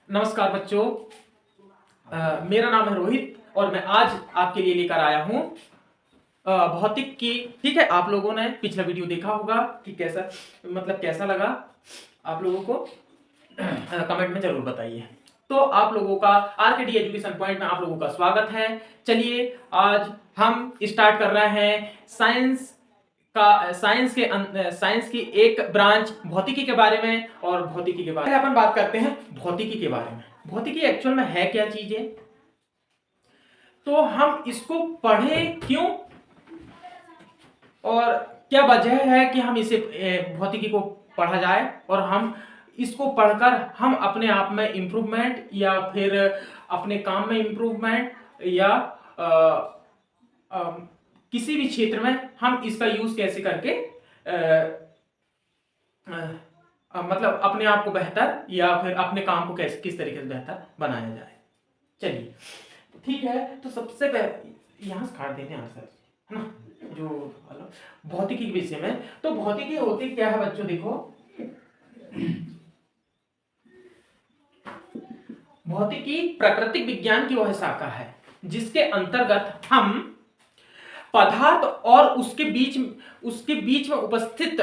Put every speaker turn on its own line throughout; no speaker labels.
नमस्कार बच्चों। मेरा नाम है रोहित और मैं आज आपके लिए लेकर आया हूँ भौतिक की। ठीक है, आप लोगों ने पिछला वीडियो देखा होगा कि कैसा लगा आप लोगों को कमेंट में जरूर बताइए। तो आप लोगों का आरकेडी एजुकेशन पॉइंट में आप लोगों का स्वागत है। चलिए आज हम स्टार्ट कर रहे हैं साइंस की एक ब्रांच भौतिकी के बारे में। और भौतिकी के बारे में अपन बात करते हैं भौतिकी के बारे में। भौतिकी एक्चुअल में है क्या चीज है, तो हम इसको पढ़ें क्यों और क्या वजह है कि हम इसे भौतिकी को पढ़ा जाए और हम इसको पढ़कर हम अपने आप में इम्प्रूवमेंट या फिर अपने काम में इम्प्रूवमेंट या आ, आ, किसी भी क्षेत्र में हम इसका यूज कैसे करके मतलब अपने आप को बेहतर या फिर अपने काम को कैसे किस तरीके से बेहतर बनाया जाए। चलिए ठीक है, तो सबसे पहले यहाँ से काट देते हैं आंसर, है ना, जो भौतिकी के विषय में। तो भौतिकी होती क्या है बच्चों, देखो भौतिकी प्राकृतिक विज्ञान की वह शाखा है जिसके अंतर्गत हम पदार्थ और उसके बीच में उपस्थित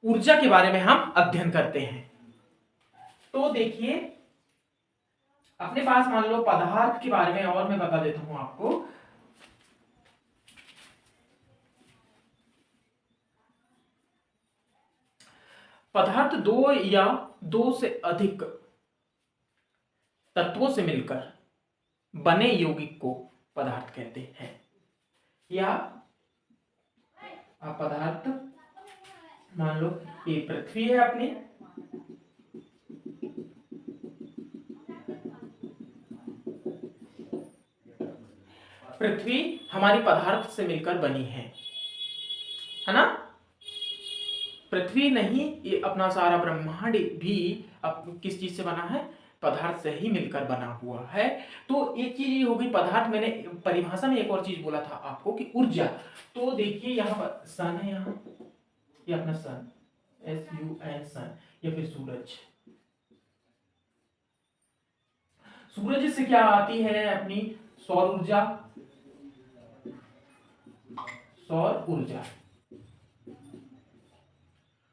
ऊर्जा के बारे में हम अध्ययन करते हैं। तो देखिए अपने पास मान लो पदार्थ के बारे में और मैं बता देता हूं आपको। पदार्थ दो या दो से अधिक तत्वों से मिलकर बने यौगिक को पदार्थ कहते हैं। या पदार्थ मान लो ये पृथ्वी है अपनी, पृथ्वी हमारी पदार्थ से मिलकर बनी है ना। पृथ्वी नहीं, ये अपना सारा ब्रह्मांड भी अब किस चीज से बना है, पदार्थ से ही मिलकर बना हुआ है। तो एक चीज ये हो गई पदार्थ। मैंने परिभाषा में एक और चीज बोला था आपको कि ऊर्जा। तो देखिए यहाँ पर सन है, यहाँ ये अपना सन SUN सन, या फिर सूरज। सूरज से क्या आती है अपनी सौर ऊर्जा, सौर ऊर्जा।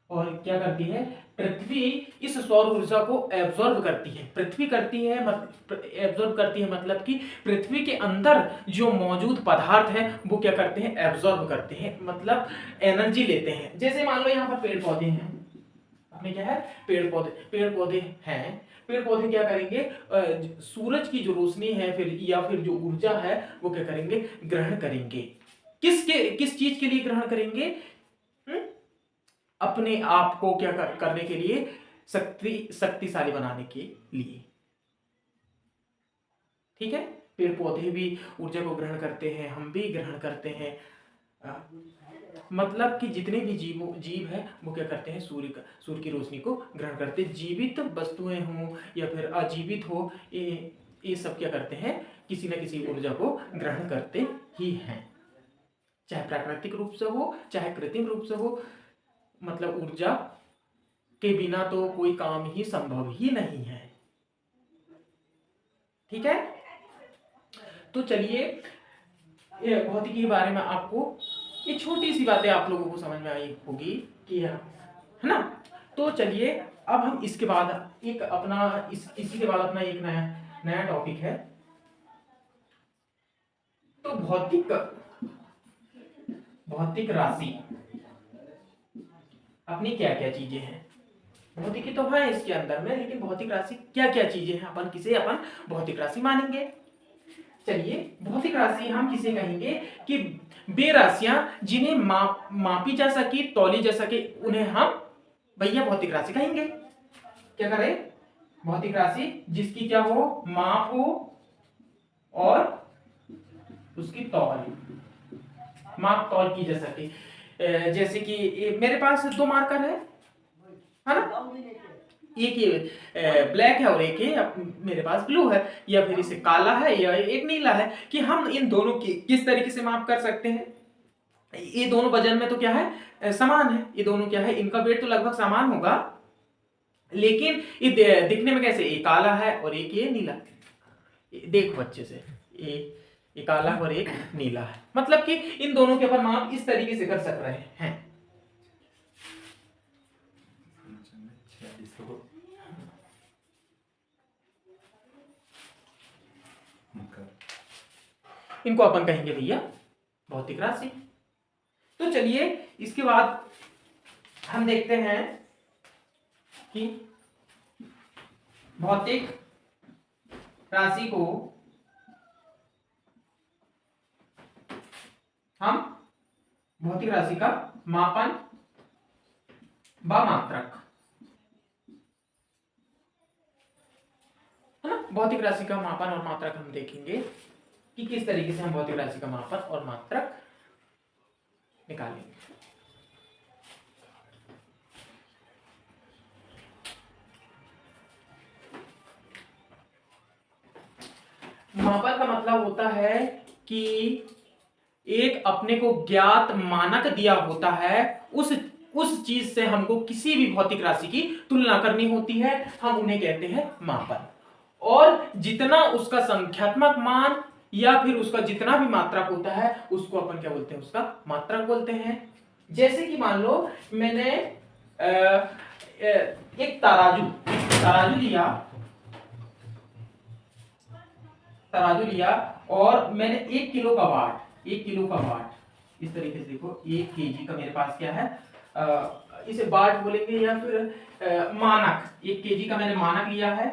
और क्या करती है पृथ्वी, इस सौर ऊर्जा को एब्जॉर्ब करती है। पृथ्वी करती है एब्जॉर्ब करती है, मतलब कि पृथ्वी के अंदर जो मौजूद पदार्थ है वो क्या करते हैं, एब्जॉर्ब करते हैं, मतलब एनर्जी लेते हैं। जैसे मान लो यहाँ पर पेड़ पौधे हैं, अपने क्या है पेड़ पौधे हैं। पेड़ पौधे क्या करेंगे, सूरज की जो रोशनी है फिर या फिर जो ऊर्जा है वो क्या करेंगे, ग्रहण करेंगे। किस चीज के लिए ग्रहण करेंगे, अपने आप को क्या करने के लिए, शक्तिशाली बनाने के लिए। ठीक है, पेड़ पौधे भी ऊर्जा को ग्रहण करते हैं, हम भी ग्रहण करते हैं। मतलब कि जितने भी जीव है वो क्या करते हैं, सूर्य की रोशनी को ग्रहण करते हैं। जीवित वस्तुएं हो या फिर अजीवित हो, ये सब क्या करते हैं, किसी न किसी ऊर्जा को ग्रहण करते ही हैं, चाहे प्राकृतिक रूप से हो चाहे कृत्रिम रूप से हो। मतलब ऊर्जा के बिना तो कोई काम ही संभव ही नहीं है। ठीक है, तो चलिए भौतिकी के बारे में आपको ये छोटी सी बातें आप लोगों को समझ में आई होगी कि है ना। तो चलिए अब हम इसके बाद एक अपना इसी के बाद अपना एक नया टॉपिक है। तो भौतिक राशि अपनी क्या क्या चीजें हैं। भौतिकी तो है इसके अंदर में, लेकिन भौतिक राशि क्या क्या चीजें हैं, अपन किसे अपन भौतिक राशि मानेंगे। चलिए भौतिक राशि हम किसे कहेंगे कि वे राशियां जिन्हें मापी जा सके, तौली जा सके, उन्हें हम भैया भौतिक राशि कहेंगे। क्या करें, भौतिक राशि जिसकी क्या हो, माप हो और उसकी तौल, माप तौल की जा सके। जैसे कि मेरे पास दो मार्कर है ना, एक ये ब्लैक है और एक ये मेरे पास ब्लू है, या फिर इसे काला है या एक नीला है, कि हम इन दोनों की किस तरीके से माप कर सकते हैं। ये दोनों वजन में तो क्या है, समान है। ये दोनों क्या है, इनका वेट तो लगभग समान होगा, लेकिन ये दिखने में कैसे, एक काला है और एक ये नीला। देखो अच्छे से, ये काला और एक नीला है, मतलब कि इन दोनों के अपन माप इस तरीके से कर सक रहे हैं। इनको अपन कहेंगे भैया भौतिक राशि। तो चलिए इसके बाद हम देखते हैं कि भौतिक राशि को हम भौतिक राशि का मापन व मात्रक, है ना, भौतिक राशि का मापन और मात्रक हम देखेंगे कि किस तरीके से हम भौतिक राशि का मापन और मात्रक निकालेंगे। मापन का मतलब होता है कि एक अपने को ज्ञात मानक दिया होता है, उस चीज से हमको किसी भी भौतिक राशि की तुलना करनी होती है, हम उन्हें कहते हैं मापन। और जितना उसका संख्यात्मक मान या फिर उसका जितना भी मात्रक होता है उसको अपन क्या बोलते हैं, उसका मात्रक बोलते हैं। जैसे कि मान लो मैंने एक तराजू लिया और मैंने 1 किलो का वाट इस तरीके से, देखो 1 केजी का मेरे पास क्या है, इसे वाट बोलेंगे या फिर मानक। 1 केजी का मैंने मानक लिया है।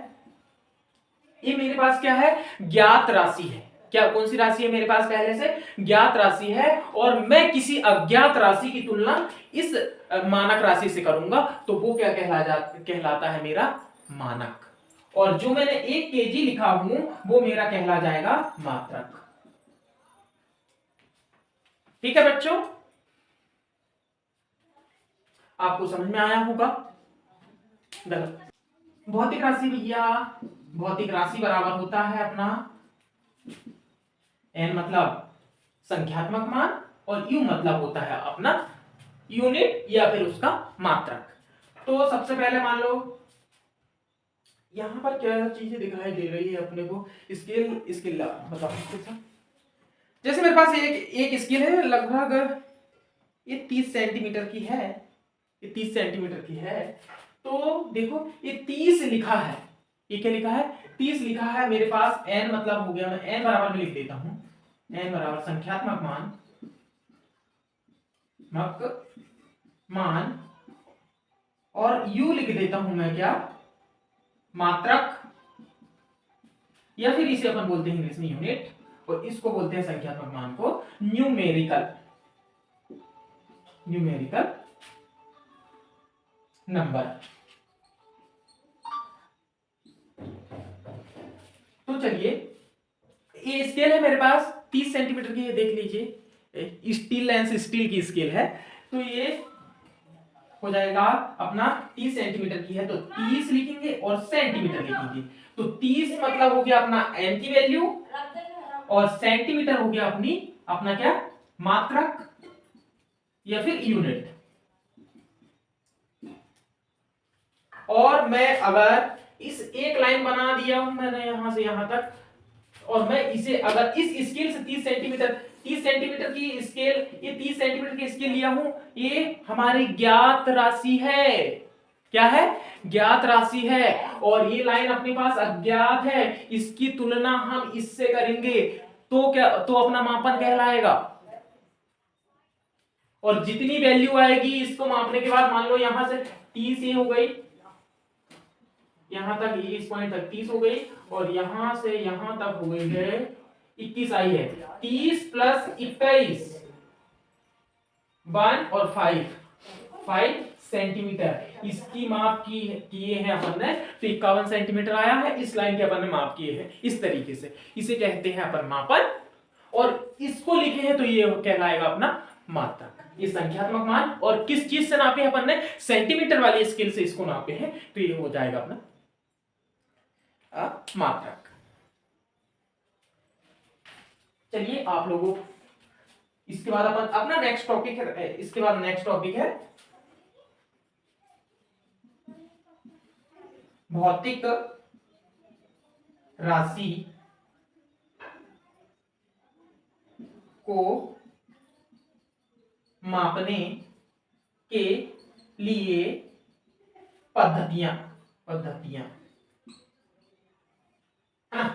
ये मेरे पास क्या है, ज्ञात राशि है। क्या, कौन सी राशि है मेरे पास, पहले से ज्ञात राशि है, और मैं किसी अज्ञात राशि की तुलना इस मानक राशि से करूंगा तो वो क्या कहलाता है, मेरा मानक। और जो मैंने 1 केजी लिखा हूं वो मेरा कहला जाएगा मात्रक। ठीक है बच्चों, आपको समझ में आया होगा। गलत। भौतिक राशि भैया, भौतिक राशि बराबर होता है अपना n मतलब संख्यात्मक मान और u मतलब होता है अपना यूनिट या फिर उसका मात्रक। तो सबसे पहले मान लो यहां पर क्या चीजें दिखाई दे रही है अपने को, स्केल बताओ। जैसे मेरे पास एक स्केल है, लगभग ये 30 सेंटीमीटर की है, ये 30 सेंटीमीटर की है। तो देखो ये 30 लिखा है, ये क्या लिखा है, 30 लिखा है मेरे पास। n मतलब हो गया, मैं n बराबर में लिख देता हूं, n बराबर संख्यात्मक मान और u लिख देता हूं मैं क्या, मात्रक, या फिर इसे अपन बोलते हैं इंग्लिश में यूनिट, और इसको बोलते हैं संख्यात्मक मान को न्यूमेरिकल नंबर। तो चलिए ये स्केल है मेरे पास 30 सेंटीमीटर की है, देख लीजिए स्टील लेंस, स्टील की स्केल है। तो ये हो जाएगा अपना 30 सेंटीमीटर की है, तो 30 लिखेंगे और सेंटीमीटर लिखेंगे। तो 30 मतलब हो गया अपना n की वैल्यू, और सेंटीमीटर हो गया अपना क्या, मात्रक या फिर यूनिट। और मैं अगर इस एक लाइन बना दिया हूं मैंने यहां से यहां तक, और मैं इसे अगर इस स्केल से 30 सेंटीमीटर की स्केल, ये 30 सेंटीमीटर की स्केल लिया हूं, ये हमारी ज्ञात राशि है। क्या है, ज्ञात राशि है, और ये लाइन अपने पास अज्ञात है, इसकी तुलना हम इससे करेंगे तो क्या, तो अपना मापन कहलाएगा। और जितनी वैल्यू आएगी इसको मापने के बाद, मान लो यहां से 30 ये हो गई, यहां तक इस पॉइंट तक 30 हो गई, और यहां से यहां तक हो गई है 21 आई है। 30 प्लस 21 1 और 5 सेंटीमीटर इसकी माप किए हैं अपन ने, तो 51 सेंटीमीटर आया है। इस लाइन के अपन ने माप किए हैं इस तरीके से, इसे कहते हैं अपन मापन। और इसको लिखे हैं तो ये कहलाएगा अपना मात्रक, ये संख्यात्मक मान। और किस चीज से नापे अपन ने, सेंटीमीटर वाली स्केल से इसको नापे हैं, तो ये हो जाएगा अपना मात्रक। चलिए आप लोगों, इसके बाद अपन अपना नेक्स्ट टॉपिक है, इसके बाद नेक्स्ट टॉपिक है भौतिक राशि को मापने के लिए पद्धतियां पद्धतियां हाँ,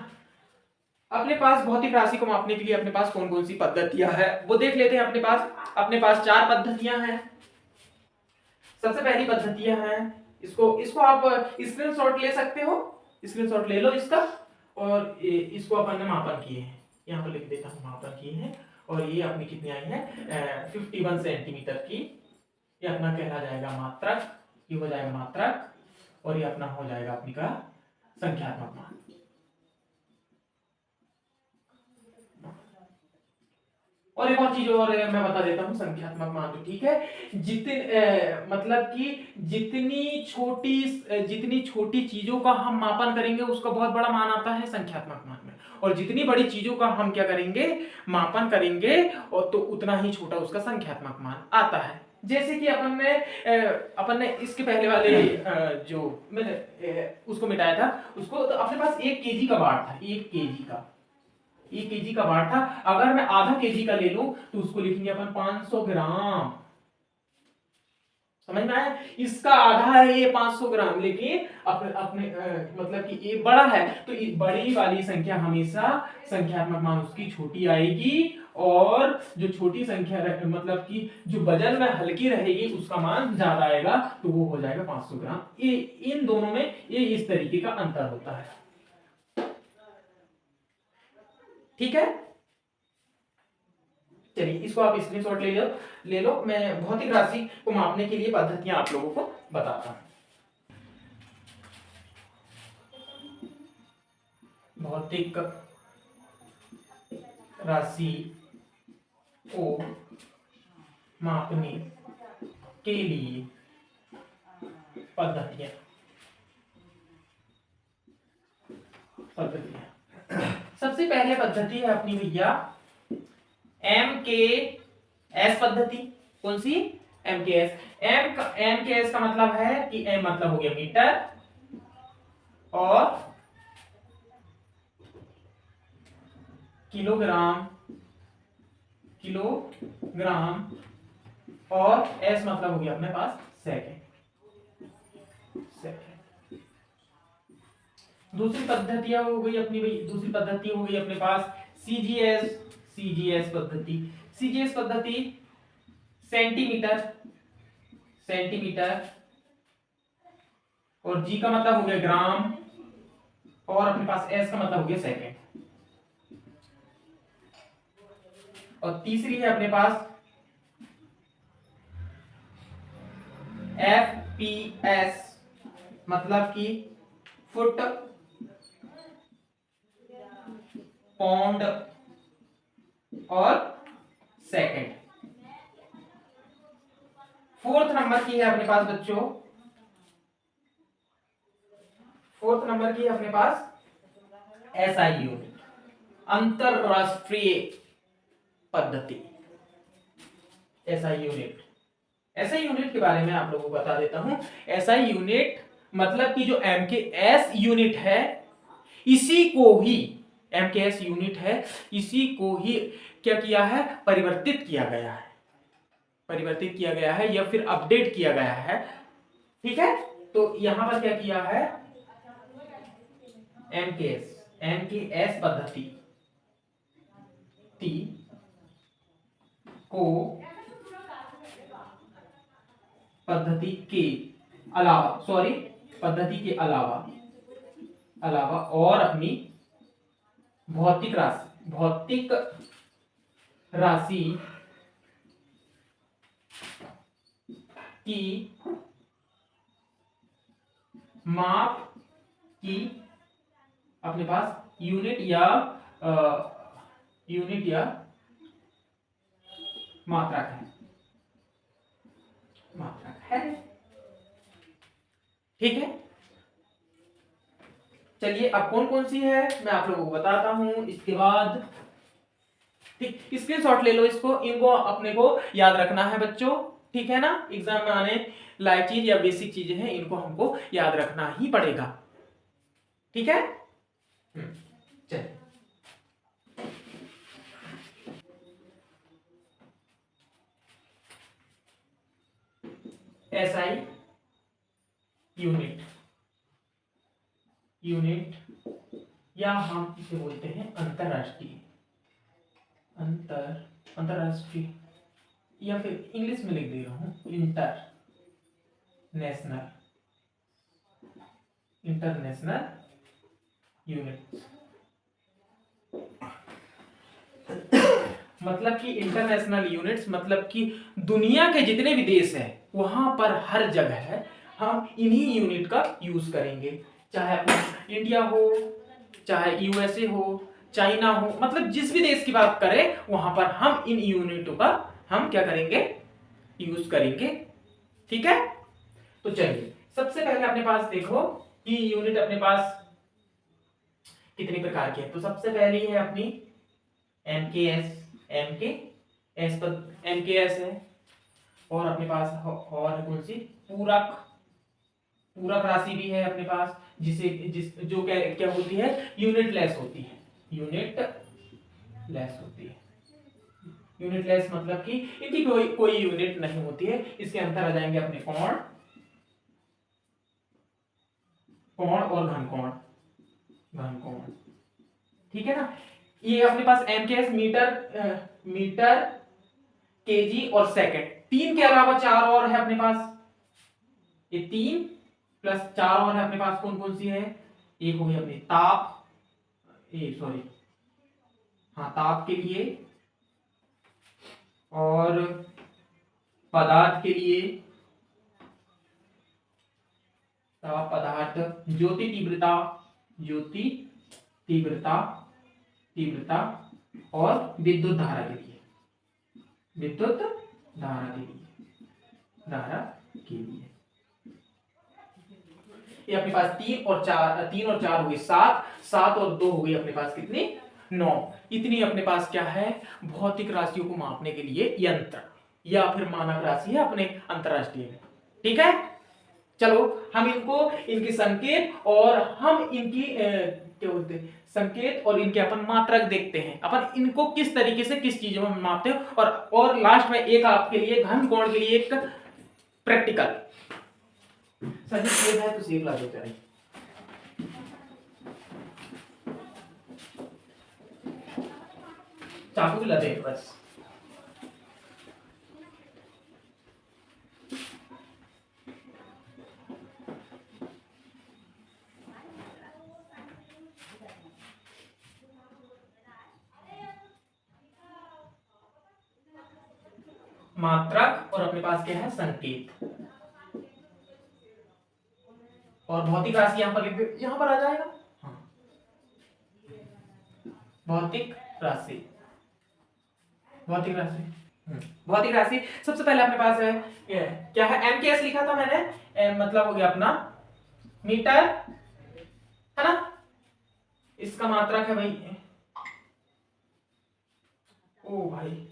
अपने पास भौतिक राशि को मापने के लिए अपने पास कौन कौन सी पद्धतियां है वो देख लेते हैं। अपने पास चार पद्धतियां हैं। सबसे पहली पद्धतियां हैं, इसको आप स्क्रीनशॉट ले सकते हो, स्क्रीनशॉट ले लो इसका। और इसको अपन ने मापन किए हैं, यहाँ पर लिख देता हूँ मापन किए हैं। और ये अपनी कितनी आई है 51 सेंटीमीटर की। ये अपना कहला जाएगा मात्रक, ये हो जाएगा मात्रक, और ये अपना हो जाएगा अपनी का संख्यात्मक मान। और एक और चीज और मैं बता देता हूँ, संख्यात्मक मान तो ठीक है, मतलब कि जितनी छोटी चीजों का हम मापन करेंगे उसका बहुत बड़ा मान आता है संख्यात्मक मान में, और जितनी बड़ी चीजों का हम क्या करेंगे मापन करेंगे और तो उतना ही छोटा उसका संख्यात्मक मान आता है। जैसे कि अपन ने इसके पहले वाले जो मैंने उसको मिटाया था, उसको तो अपने पास 1 केजी का बार था, 1 केजी का बार था। अगर मैं आधा केजी का ले लूं तो उसको लिखेंगे अपन 500 ग्राम। समझ में आया? इसका आधा है ये 500 ग्राम, लेकिन अपने मतलब कि ये बड़ा है तो बड़ी वाली संख्या हमेशा संख्यात्मक मान उसकी छोटी आएगी, और जो छोटी संख्या मतलब कि जो वजन में हल्की रहेगी उसका मान ज्यादा आएगा, तो वो हो जाएगा 500 ग्राम। ये इन दोनों में ये इस तरीके का अंतर होता है। ठीक है, चलिए इसको आप स्क्रीनशॉट ले लो। मैं भौतिक राशि को मापने के लिए पद्धतियां आप लोगों को बताता हूं। भौतिक राशि को मापने के लिए पद्धतियां सबसे पहले पद्धति है अपनी भैया MKS पद्धति। कौन सी? MKS। MKS का मतलब है कि M मतलब हो गया मीटर, और किलोग्राम, और S मतलब हो गया अपने पास सेकंड। दूसरी पद्धति हो गई अपने पास CGS पद्धति। सेंटीमीटर, और G का मतलब हो गया ग्राम, और अपने पास S का मतलब हो गया सेकंड। और तीसरी है अपने पास FPS, मतलब कि फुट, पाउंड और सेकंड। फोर्थ नंबर की है अपने पास बच्चों, SI यूनिट, अंतरराष्ट्रीय पद्धति। SI यूनिट के बारे में आप लोगों को बता देता हूं। SI यूनिट मतलब कि जो MKS यूनिट है, इसी को ही MKS यूनिट है, इसी को ही क्या किया है, परिवर्तित किया गया है या फिर अपडेट किया गया है। ठीक है, तो यहां पर क्या किया है, MKS पद्धति को पद्धति के अलावा और अपनी भौतिक राशि की माप की अपने पास यूनिट या मात्रक है। ठीक है, चलिए अब कौन कौन सी है मैं आप लोगों को बताता हूं। इसके बाद ठीक, स्क्रीनशॉट ले लो इसको, इनको अपने को याद रखना है बच्चों। ठीक है ना, एग्जाम में आने लायक चीज या बेसिक चीजें हैं, इनको हमको याद रखना ही पड़ेगा। ठीक है। चलिए SI यूनिट, यूनिट या हम इसे बोलते हैं अंतरराष्ट्रीय, अंतरराष्ट्रीय या फिर इंग्लिश में लिख दे रहा हूं इंटरनेशनल, इंटरनेशनल यूनिट। मतलब कि इंटरनेशनल यूनिट्स मतलब कि दुनिया के जितने भी देश हैं वहां पर हर जगह हम इन्हीं यूनिट का यूज करेंगे, चाहे अपना इंडिया हो, चाहे यूएसए हो, चाइना हो, मतलब जिस भी देश की बात करें वहां पर हम इन यूनिटों का हम क्या करेंगे, यूज करेंगे। ठीक है। तो चलिए सबसे पहले अपने पास देखो कि यूनिट अपने पास कितने प्रकार के हैं। तो सबसे पहली है अपनी एमकेएस, एमकेएस पर एमकेएस है, और अपने पास और है कौन सी, पूरक, पूरक राशि भी है अपने पास, जिसे जो क्या होती है, यूनिट लेस होती है, यूनिट लेस होती है। यूनिट लेस मतलब कि इनकी कोई यूनिट नहीं होती है। इसके अंतर आ जाएंगे अपने कोण, कोण और घनकोण, घनकोण। ठीक है ना। ये अपने पास एमकेएस मीटर, मीटर, केजी और सेकंड, तीन के अलावा चार और है अपने पास। ये तीन प्लस चार और है अपने पास, कौन कौन सी है, एक हो गई अपनी ताप, सॉरी हाँ ताप के लिए, और पदार्थ के लिए, ताप पदार्थ, ज्योति तीव्रता, ज्योति तीव्रता, तीव्रता, और विद्युत धारा के लिए, विद्युत धारा के लिए, धारा के लिए। ये अपने पास तीन और चार हो गई सात, सात और दो हो गई अपने पास कितनी, 9। इतनी अपने पास क्या है, भौतिक राशियों को मापने के लिए यंत्र या फिर मानक राशि है अपने अंतरराष्ट्रीय में। ठीक है। चलो हम इनको, इनके संकेत और हम इनकी क्या बोलते हैं, संकेत और इनके अपन मात्रक देखते हैं, अपन इनको किस तरीके से किस चीजों में मापते हैं। और लास्ट में एक आपके लिए घन कोण के लिए एक प्रैक्टिकल। सही सेब है तो सेब ला दो करें। चाकू भी ला दे बस। मात्रक और अपने पास क्या है, संकेत, और भौतिक राशि यहां पर लिख दे, यहां पर आ जाएगा। हाँ भौतिक राशि, भौतिक राशि, भौतिक राशि सबसे पहले अपने पास है ये क्या है, एमकेएस लिखा था मैंने, मतलब हो गया अपना मीटर, है ना। इसका मात्रक है भाई, ओ भाई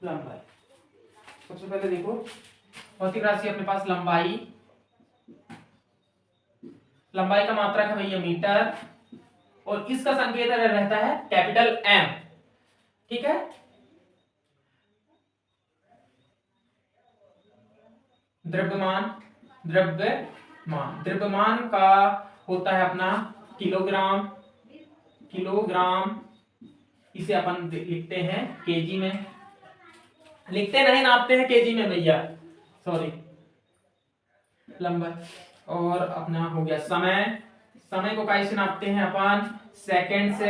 लंबाई। सबसे पहले देखो भौतिक राशि अपने पास लंबाई, लंबाई का मात्रक है भैया मीटर, और इसका संकेत रहता है कैपिटल एम। ठीक है। द्रव्यमान, द्रव्यमान, द्रव्यमान का होता है अपना किलोग्राम, किलोग्राम, इसे अपन लिखते हैं केजी में, लिखते नहीं नापते हैं केजी में भैया, सॉरी लंबाई। और अपना हो गया समय, समय को कैसे नापते हैं अपन, सेकंड से,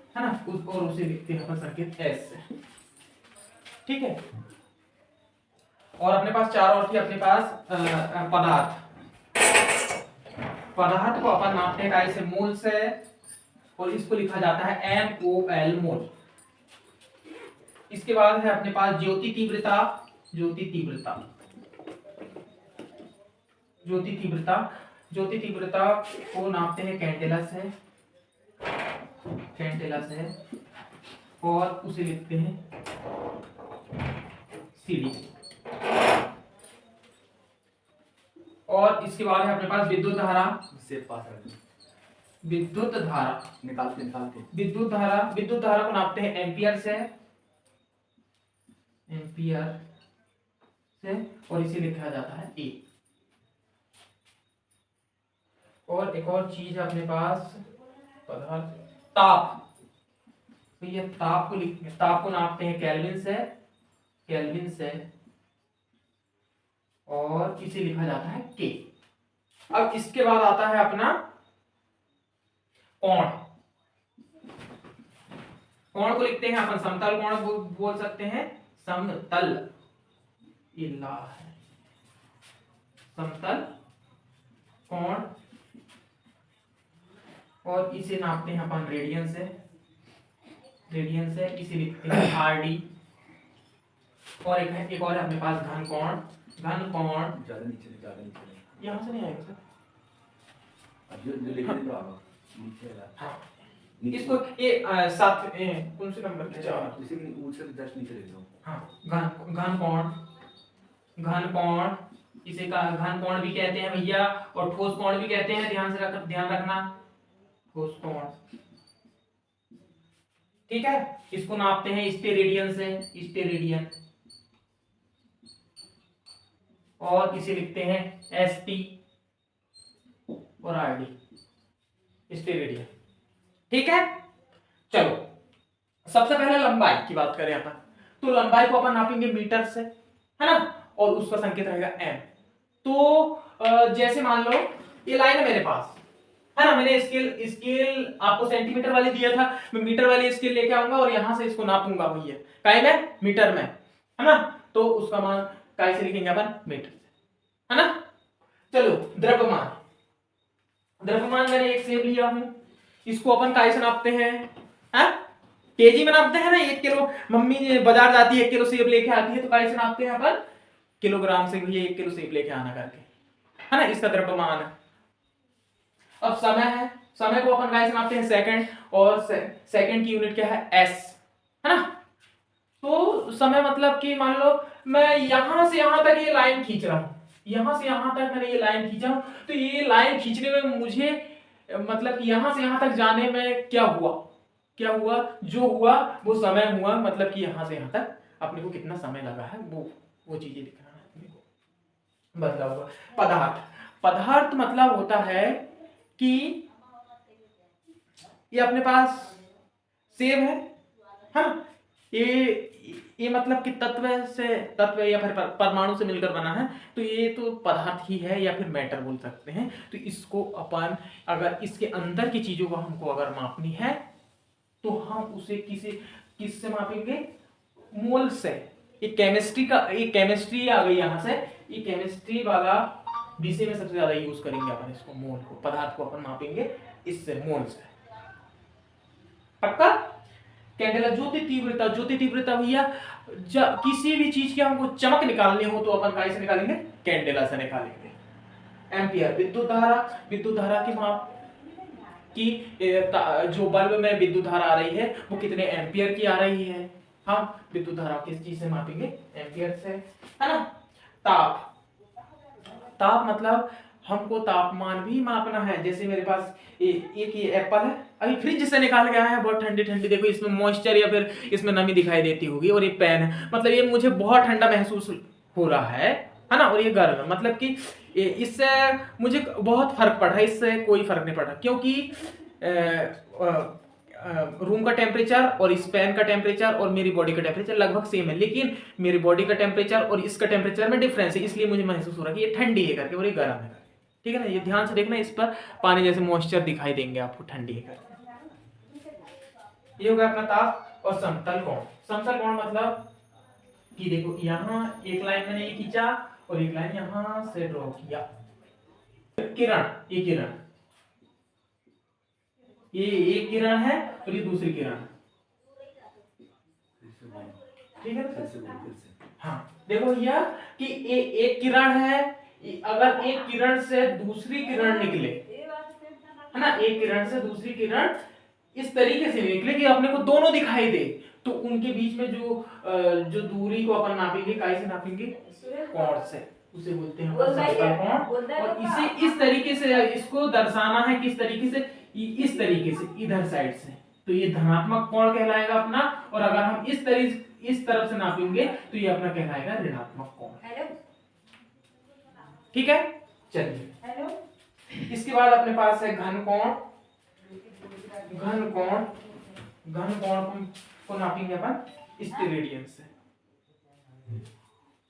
है ना, और उसे लिखते हैं अपन संकेत एस से। ठीक है। और अपने पास चार और थी अपने पास पदार्थ, पदार्थ को अपन नापते हैं कैसे, मोल से, और इसको लिखा जाता है MOL, मोल। इसके बाद है अपने पास ज्योति तीव्रता, ज्योति तीव्रता, ज्योति तीव्रता, ज्योति तीव्रता को नापते हैं कैंडेला से, कैंडेला से, और उसे लिखते हैं CD। और इसके बाद है अपने पास विद्युत धारा।
से पास रख
विद्युत धारा
निकाल के
विद्युत धारा को नापते हैं एम्पियर से, और इसे लिखा जाता है ए। और एक और चीज है अपने पास पदार्थ, ताप। तो ये ताप को नापते हैं केल्विन से, और इसे लिखा जाता है के। अब इसके बाद आता है अपना कोण को लिखते हैं अपन समतल कोण बोल सकते हैं, समतल, इला है समतल कोण, और इसे नापते हैं अपन रेडियन से, इसे लिखते हैं आरडी। और एक और है अपने पास घन कोण।
ज्यादा नीचे
यहाँ से नहीं आएगा सर,
अब जो लिख रहे हो नीचे वाला।
हाँ इसको ये सात कौन से नंबर के चार,
इसी ऊंचे से 10 नीचे ले लो।
हाँ घन कोण, इसे का घन कोण भी कहते हैं भैया, और ठोस कोण भी कहते हैं, ध्यान रखना ठोस कोण, ठीक है। इसको नापते हैं स्टेरेडियन से, और इसे लिखते हैं एसटी और आरडी, स्टेरेडियन, ठीक है। चलो सबसे पहले लंबाई की बात करें अपन, तो लंबाई को अपन नापेंगे मीटर से, है ना, और उसका संकेत रहेगा एम। तो जैसे मान लो ये लाइन है मेरे पास, है ना, मैंने स्केल आपको सेंटीमीटर वाले दिया था, मैं मीटर वाली स्केल लेके आऊंगा और यहां से इसको नापूंगा भैया, काय में, मीटर में, है ना, तो उसका मान काय से लिखेंगे अपन, मीटर से, है ना। चलो द्रव्यमान मैंने एक सेब लिया हूं, इसको अपन काय से नापते हैं, केजी में नापते हैं ना। 1 किलो, मम्मी बाजार जाती है 1 किलो सेब लेके आती है, तो काय से नापते हैं अपन, किलोग्राम से, भैया 1 किलो सेब लेके आना करके, है ना, इसका द्रव्यमान है। अब समय को अपन काय से नापते हैं, सेकंड, और सेकंड की यूनिट क्या है, एस, है ना। तो समय मतलब कि मान लो मैं यहां से यहां तक ये लाइन खींच रहा हूं, यहां से यहां तक मैंने ये लाइन खींचा हूं, तो ये लाइन खींचने में मुझे मतलब कि यहां से यहां तक जाने में क्या हुआ, जो हुआ वो समय हुआ, मतलब कि यहां से यहां तक अपने को कितना समय लगा है, वो चीजें लिखना है अपने को, बदला हुआ। पदार्थ मतलब होता है कि ये अपने पास सेब है ना, ये मतलब कि तत्व या फिर परमाणु से मिलकर बना है, तो ये तो पदार्थ ही है या फिर मैटर बोल सकते हैं। तो इसको अपन अगर इसके अंदर की चीजों को हमको अगर मापनी है, तो हम उसे किससे मापेंगे, मोल से। ये केमिस्ट्री आ गई यहां से, ये केमिस्ट्री वाला विषय में सबसे ज्यादा यूज करेंगे अपन इसको, मोल को, पदार्थ को अपन मापेंगे इससे, मोल से, पक्का। कैंडेला, ज्योति तीव्रता भैया, किसी भी चीज की हमको चमक निकालनी हो तो अपन काय से निकालेंगे, कैंडेला से निकालेंगे। एम्पियर, विद्युत धारा की माप कि जो बल्ब में विद्युत धारा आ रही है वो कितने एम्पियर की आ रही है, हम विद्युत धारा किस चीज से मापेंगे, एम्पियर से, है ना। ताप मतलब हमको तापमान भी मापना है। जैसे मेरे पास एक ये एप्पल है, अभी फ्रिज से निकाल के आया है, बहुत ठंडी देखो इसमें मॉइस्चर या फिर इसमें नमी दिखाई देती होगी, और ये पेन है, मतलब ये मुझे बहुत ठंडा महसूस हो रहा है ना, और ये गर्म, मतलब कि इससे मुझे बहुत फर्क पड़ रहा है, इससे कोई फर्क नहीं पड़ रहा, क्योंकि रूम का टेम्परेचर और इस पेन का टेम्परेचर और मेरी बॉडी का टेम्परेचर लगभग सेम है, लेकिन मेरी बॉडी का टेम्परेचर और इसका टेम्परेचर में डिफरेंस है, इसलिए मुझे महसूस हो रहा है कि ये ठंडी है करके और ये गर्म है, ठीक है ना। ये ध्यान से देखना, इस पर पानी जैसे मॉइस्चर दिखाई देंगे आपको, ठंडी है करके। ये हो गया अपना ताप। और समतल कोण मतलब कि देखो यहाँ एक लाइन मैंने ये खींचा और एक लाइन यहां से ड्रॉ किया, ये एक किरण है और ये दूसरी किरण है, ठीक है ना। हाँ देखो भैया कि एक किरण है, अगर एक किरण से दूसरी किरण निकले, है ना, एक किरण से दूसरी किरण इस तरीके से निकले कि अपने को दोनों दिखाई दे, तो उनके बीच में जो दूरी को अपन नापेंगे, काय से नापेंगे, कोण से, उसे बोलते हैं सर्कल कोण। और इसे इस तरीके से इसको दर्शाना है, किस तरीके से, इस तरीके से, इधर साइड से, तो ये धनात्मक कोण कहलाएगा अपना। और अगर हम इस तरफ से नापेंगे तो ये अपना कहलाएगा ऋणात्मक कोण। ठीक है, चलिए इसके बाद अपने पास है घन कोण। घन कोण को नापेंगे अपन स्टेरेडियन से।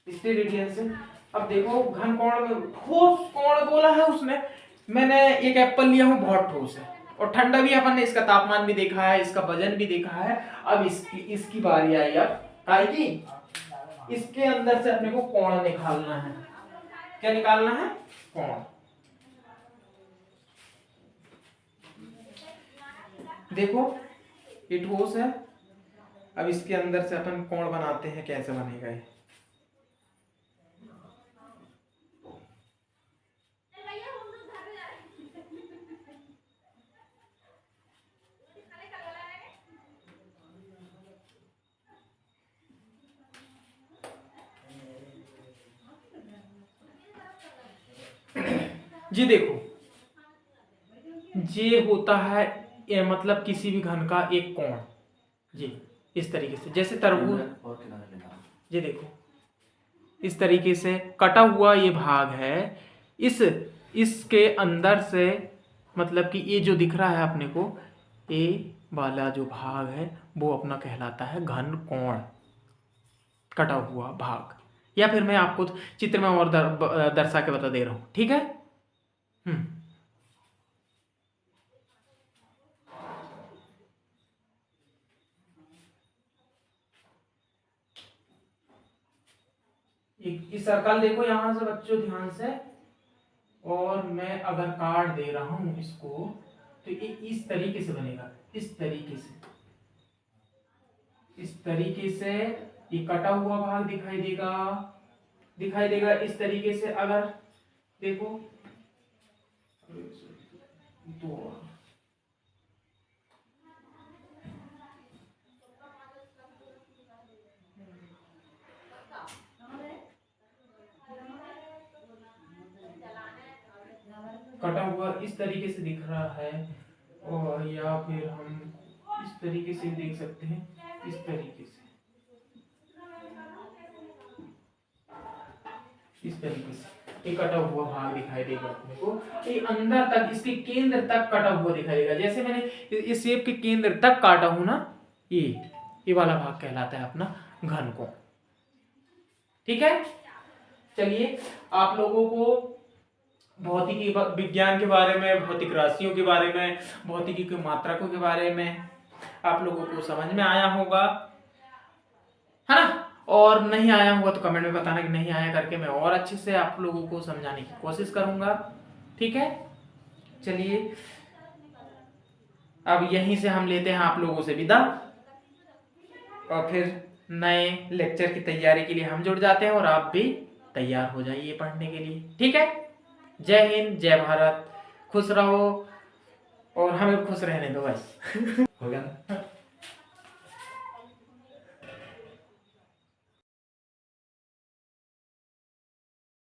स्टेरेडियन से अब देखो, घन कोण में ठोस कोण बोला है उसने। मैंने एक एप्पल लिया हूं, बहुत ठोस है और ठंडा भी। अपन ने इसका तापमान भी देखा है, इसका वजन भी देखा है। अब इसकी बारी आई अब काय की। इसके अंदर से अपने को कोण निकालना है। क्या निकालना है? कोण। देखो ये ठोस है, अब इसके अंदर से अपन कोण बनाते हैं। कैसे बनेगा ये? जी देखो, ये होता है ये मतलब किसी भी घन का एक कोण। जी इस तरीके से, जैसे तरबूज।
और किनारे लेना।
ये देखो इस तरीके से कटा हुआ ये भाग है। इसके अंदर से मतलब कि ये जो दिख रहा है अपने को, ये वाला जो भाग है वो अपना कहलाता है घन कोण, कटा हुआ भाग। या फिर मैं आपको चित्र में और दर्शा के बता दे रहा हूं। ठीक है। इस सर्कल देखो यहां से बच्चों, ध्यान से। और मैं अगर काट दे रहा हूं इसको, तो ये इस तरीके से बनेगा। इस तरीके से, इस तरीके से ये कटा हुआ भाग दिखाई देगा इस तरीके से। अगर देखो दो, कटा हुआ इस तरीके से दिख रहा है। और या फिर हम इस तरीके से देख सकते हैं, इस तरीके से, इस तरीके से ये कटा हुआ भाग दिखाई देगा अपने को। ये अंदर तक, इसके केंद्र तक कटा हुआ दिखाई देगा। जैसे मैंने इस शेप के केंद्र तक काटा हूं ना, ये वाला भाग कहलाता है अपना घन कोण। ठीक है। चलिए, आप लोगों को भौतिकी विज्ञान के बारे में, भौतिक राशियों के बारे में, भौतिकी के मात्रकों के बारे में आप लोगों को समझ में आया होगा, है ना। और नहीं आया होगा तो कमेंट में बताना कि नहीं आया करके, मैं और अच्छे से आप लोगों को समझाने की कोशिश करूंगा। ठीक है। चलिए, अब यहीं से हम लेते हैं आप लोगों से विदा, और फिर नए लेक्चर की तैयारी के लिए हम जुड़ जाते हैं और आप भी तैयार हो जाइए पढ़ने के लिए। ठीक है। जय हिंद, जय भारत, खुश रहो और हमें खुश रहने दो बस।
हो गया ना?